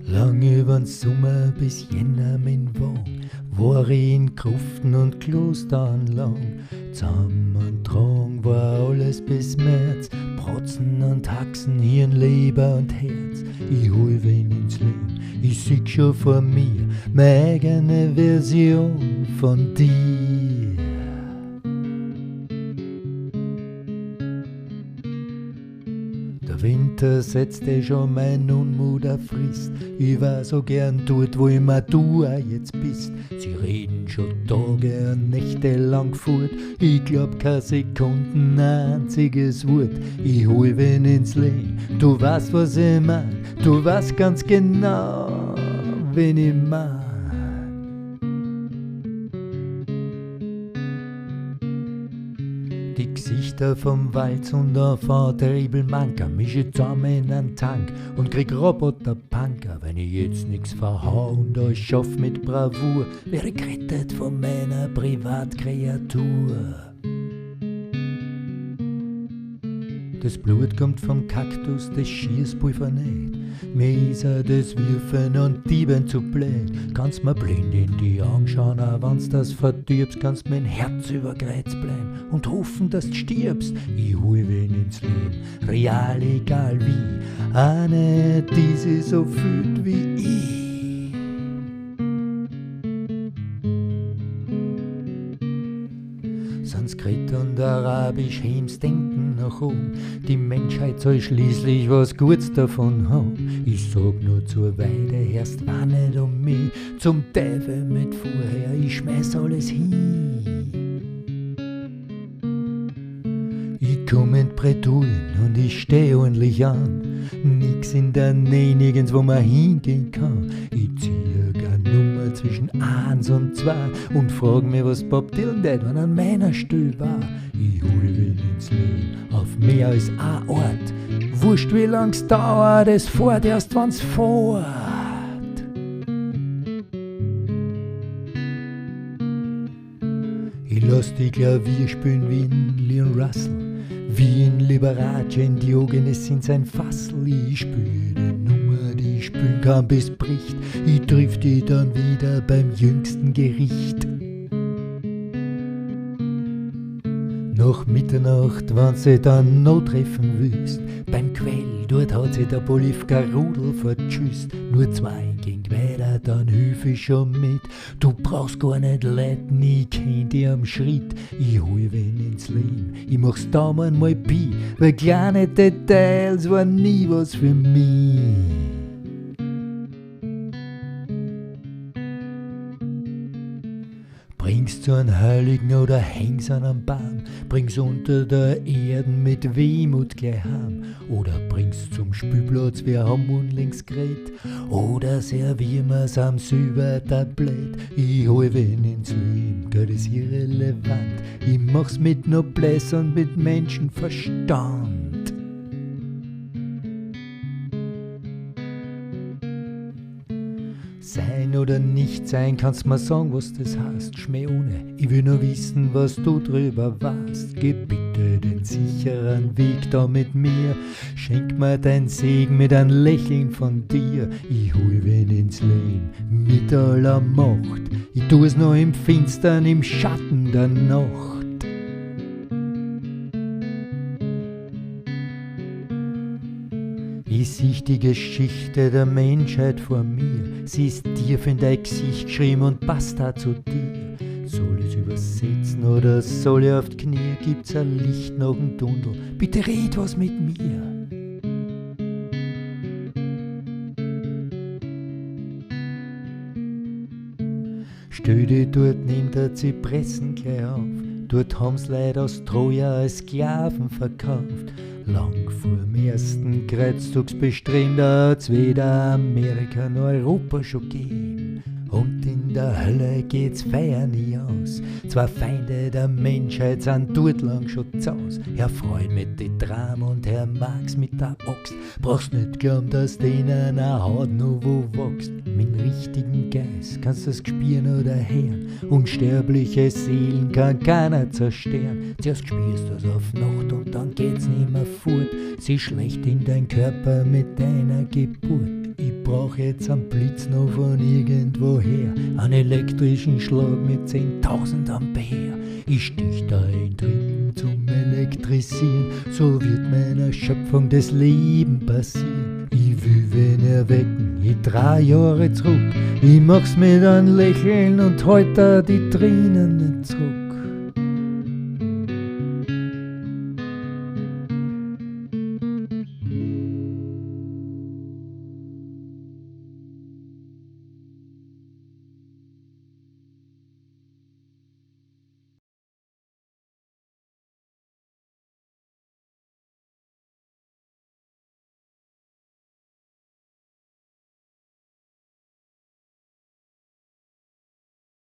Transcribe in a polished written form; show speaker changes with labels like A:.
A: Lang übern Sommer bis Jänner mein Wagen, war ich in Gruften und Klostern lang. Zusammentragen war alles bis März, Protzen und Haxen, Hirn, Leber und Herz. Ich hol wen ins Leben, ich sieh schon vor mir meine eigene Version von dir. Der Winter setzte schon mein Unmut auf Frist. Ich war so gern dort, wo immer du auch jetzt bist. Sie reden schon Tage und Nächte lang fort. Ich glaub kein Sekunden, ein einziges Wort. Ich hol wen ins Leben, du weißt, was ich mein. Du weißt ganz genau, wen ich mein. Die Gesichter vom Walz und ein terrible Manker mische zusammen in einen Tank und krieg Roboter-Punker. Wenn ich jetzt nix verhau und euch schaff mit Bravour, wäre ich gerettet von meiner Privatkreatur. Das Blut kommt vom Kaktus, das Schießpulver nicht. Mir ist das Wirfen und Dieben zu blöd. Kannst mir blind in die Augen schauen, auch wenn's das verdirbst, kannst mein Herz über Kreuz bleiben und hoffen, dass du stirbst. Ich hol wen ins Leben, real egal wie, eine, die sich so fühlt wie ich. Sanskrit und Arabisch hems denken nach oben. Die Menschheit soll schließlich was Gutes davon haben. Ich sag nur zur Weide, herrst auch nicht um mich. Zum Teufel mit vorher, ich schmeiß alles hin. Ich komm in Bredouillen und ich steh ordentlich an. Nix in der Nähe, nirgends wo man hingehen kann. Ich ziehe gar Nummer zwischen 1 und 2 und frag mich, was Bob Dylan tät, wenn an meiner Stelle war. Ich hol wen ins Leben, auf mehr als ein Ort. Wurscht wie lang's dauert, es fährt erst wenn's fährt. Ich lass die Klavier spielen wie in Leon Russell, wie in Liberace, in Diogenes in sein Fassel. Ich spür die Nummer, die ich spülen kann, bis bricht. Ich triff die dann wieder beim jüngsten Gericht. Nach Mitternacht, wenn sie dann noch treffen willst, beim Quell, dort hat sich der Polifka Rudel vertschüsst. Nur 2 ging weiter, dann hilf ich schon mit. Du brauchst gar nicht leiten, ich kenn dich am Schritt. Ich hol wen ins Leben, ich mach's Daumen mal Pi, weil kleine Details waren nie was für mich. Bring's zu einem Heiligen oder häng's an einem Baum, bring's unter der Erden mit Wehmut gleich heim. Oder bring's zum Spielplatz, wir haben unlängst geredet, oder servier mir's am Silbertablett. Ich hol wen ins Leben, Gott ist irrelevant, ich mach's mit Noblesse und mit Menschenverstand. Sein oder nicht sein, kannst mir sagen, was das heißt. Schmäh ohne, ich will nur wissen, was du drüber weißt. Geh bitte den sicheren Weg da mit mir. Schenk mir dein Segen mit ein Lächeln von dir. Ich hol wen ins Leben mit aller Macht. Ich tu es nur im Finstern, im Schatten der Nacht. Ich sieh die Geschichte der Menschheit vor mir. Sie ist tief in dein Gesicht geschrieben und passt da zu dir. Soll ich's übersetzen oder soll ich auf die Knie? Gibt's ein Licht nach dem Tunnel? Bitte red was mit mir. Stell dich dort neben der Zypressen gleich auf. Dort haben's Leute aus Troja als Sklaven verkauft. Lang vorm ersten Kreuzzugsbestreben, da hat's weder Amerika noch Europa schon gegeben. Und in der Hölle geht's Feier nie aus. 2 Feinde der Menschheit sind dort lang schon zaus. Herr Freud mit die Dram und Herr Marx mit der Axt. Brauchst nicht glauben, dass denen eine Haut nur wo wächst. Mit richtigen Geist kannst du's gespüren oder hören. Unsterbliche Seelen kann keiner zerstören. Zuerst spürst du's auf Nacht und dann geht's nimmer fort. Sie schlecht in dein Körper mit deiner Geburt. Ich brauch jetzt einen Blitz noch von irgendwoher, einen elektrischen Schlag mit 10.000 Ampere. Ich stich da in Dritten zum Elektrisieren, so wird meiner Schöpfung das Leben passieren. Ich will wen erwecken, ich 3 Jahre zurück, ich mach's mit einem Lächeln und halt da die Tränen nicht zurück.